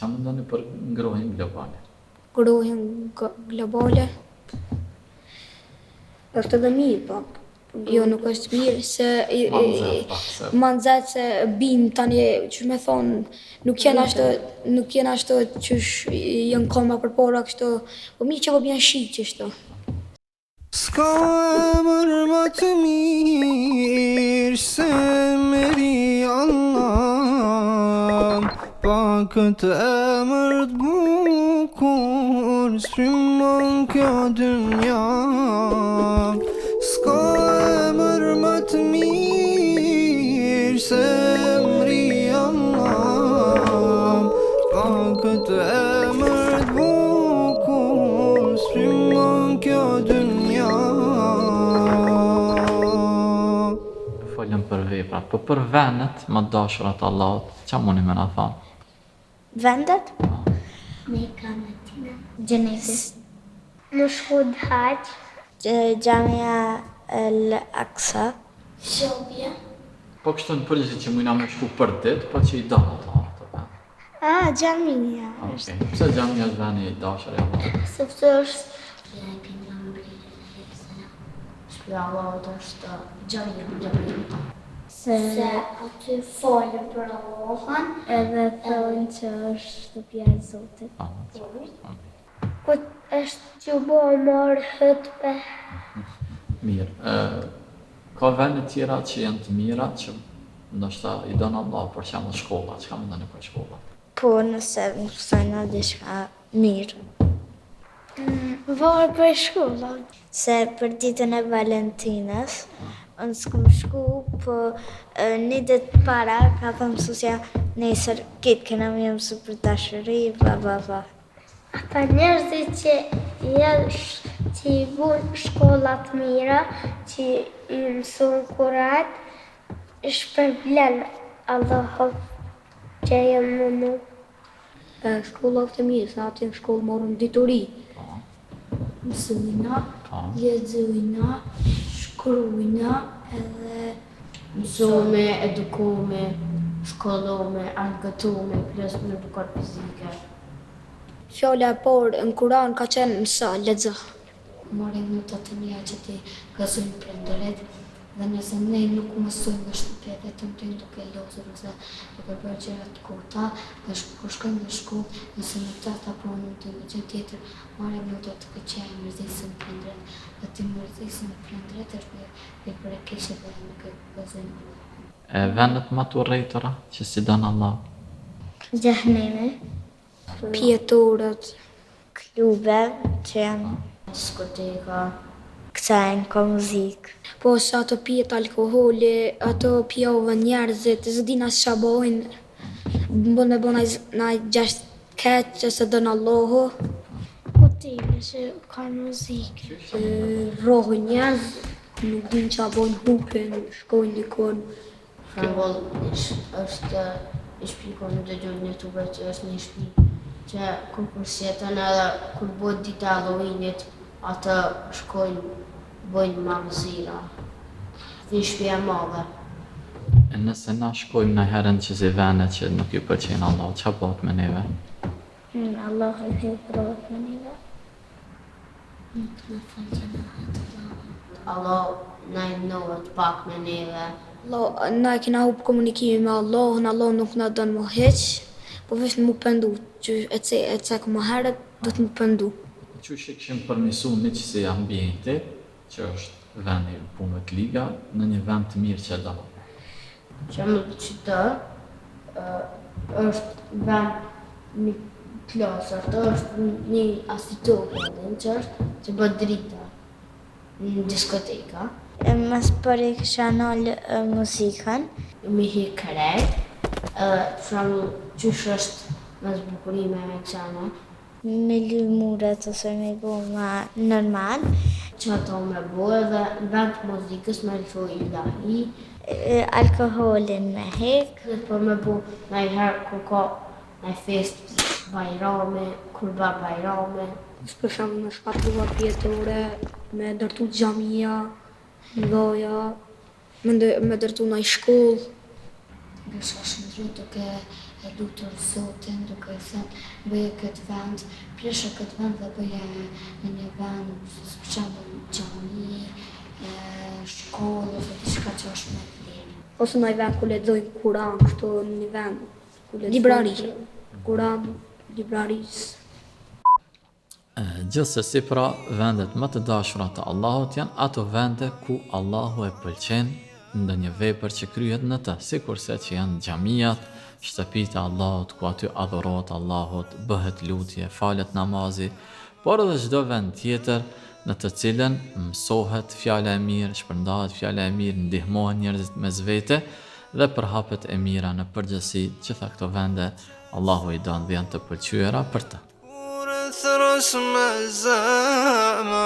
Qa më ndoni për ngrohin globale? Ngrohin globale është edhe mirë, po. Jo, nuk është mirë se ma nxehtë se bimë tani, qysh me thonë, nuk jenë ashtu qysh jën koma përpara kështu, po mirë që po bjen shi qështu. S'ka emër më të mirë se emri Allah, pa këtë emër të bukur s'frimon kjo dynja. S'ka emër më të mirë se emri Allah, pa këtë emër të bukur s'frimon kjo dynja. Folëm për vepra, po për vendet më dashurat Allahut, qa mundi me na thonë? Vendet? Meka, Medina, Gjeneti. më shku d'haq, Gjamia El Aksa. Shobja. Po kështu në përgjithësi që mujna me shku për ditë, po që i donë Allah të vend. Gjamia. Okej, pse xhamia është veni i dashur i Allahut? Sepse është shpia Allahut është gjamia. Se aty folën për Allahun Edhe thonë që është shtëpia e Zotit. po është që bo marë hëtbe. Mirë. Ka vende tjera që janë të mira, që ndoshta i donë Allah, për shembull shkolla, çka mendoni për shkollat? Po nëse më pësojnë diçka mirë. Varë për shkolla. Se për ditën e Valentinës, unë s'kom shku, po një ditë para ka thënë mësusja nesër kitë kena më mësu për dashuri, ba. Ata njerëzit që që i bun shkollat mira, që i mësun kurat, shpërblen Allahot që jenë mënu. Shkollat e mirë, se aty në shkollë morëm dituri. Mësujna, lexojna, shkrujna edhe mësome, edukome, shkollome, argëtome, plus në edukat fizike. fjala e parë në Kur'an ka qenë mëso, lexo. Marrim nota të mira që ti gëzojnë prindërit, dhe nëse ne nuk mësojmë në shtëpi vetëm të duke lozur ose duke bërë gjëra të kota, dhe kur shkojmë në shkollë, nëse në ta punojmë të një gjë tjetër, marrim nota të këqija, mërzisim prindërit, dhe ti mërzisim prindërit është një për e keqe dhe nuk e gëzojmë. Vendet më të urrejtura që si donë Allah? Gjahnemi. Pjetorët, Klube që janë Diskoteka. këta janë ka muzikë. po se ato pijet alkoholi, ato pjove njerëzit, zë dina s'qa bojnë, bënë naj gjasht keq që se dënë Allahu. Hotele që kanë muzikë. Rrohin njerëz, nuk din qa bojnë hupin, shkojnë dikon. Shembull, është një shtëpi ku në dëgjoj në YouTube që është një shtëpi që kur përshjetën edhe kur bëhet dita e Halloweenit, atë shkojnë bëjnë mallëzira. Një shtëpi e madhe. Nëse na shkojmë në herën që si vende që nuk ju pëlqejnë Allah, qa bëhet me neve? Allah e hidrohet me njëve. Allah na i mnohet pak me neve. Na e kena hup komunikimin me Allahun, Allah nuk na dënë më heq, po veç në mu pëndu, që e cek më herët, do të mu pëndu. Qysh e kishim përmisu një që si ambienti, që është vendi punëve të liga, në një vend të mirë që e donë. Që më të qytë, është vend një klasë, është një asitokë që është që bët drita në diskoteka. Mas pari kësha nëllë muzikën. Mi hi kërejt, shumë qysh është me zbukurime me qene. Me luj muret ose me bo ma normal. Që ato me bo edhe në vend të muzikës me rifo ilahi. Alkoholin me hek. Dhe për me bo në i herë kur ka në fest bajrame, kur ba bajrame. Për shumë me shpatruva pjetore, me dërtu xhamia, ndoja, me dërtu në i shkollë. Nga shka shëndru duke lutur Zotin duke i thënë bëje këtë vend, pleshe këtë vend dhe bëje në një vend, për shembull xhami, shkollë ose diçka që është me vlerë. Ose në vend ku lexojnë Kur'an, kështu në një vend ku lexojnë librari, Kur'an, librarisë. Gjithsesi pra, vendet më të dashura të Allahut janë ato vende ku Allahu e pëlqen ndonjë vepër që kryhet në të, sikurse që janë xhamijat, shtëpitë e Allahut ku aty adhurohet Allahut, bëhet lutje, falet namazi, por edhe çdo vend tjetër në të cilën mësohet fjala e mirë, shpërndahet fjala e mirë, ndihmohen njerëzit mes vete dhe përhapet e mira në përgjithësi, gjitha këto vende Allahu i don dhe janë të pëlqyera për të. رسم الزمان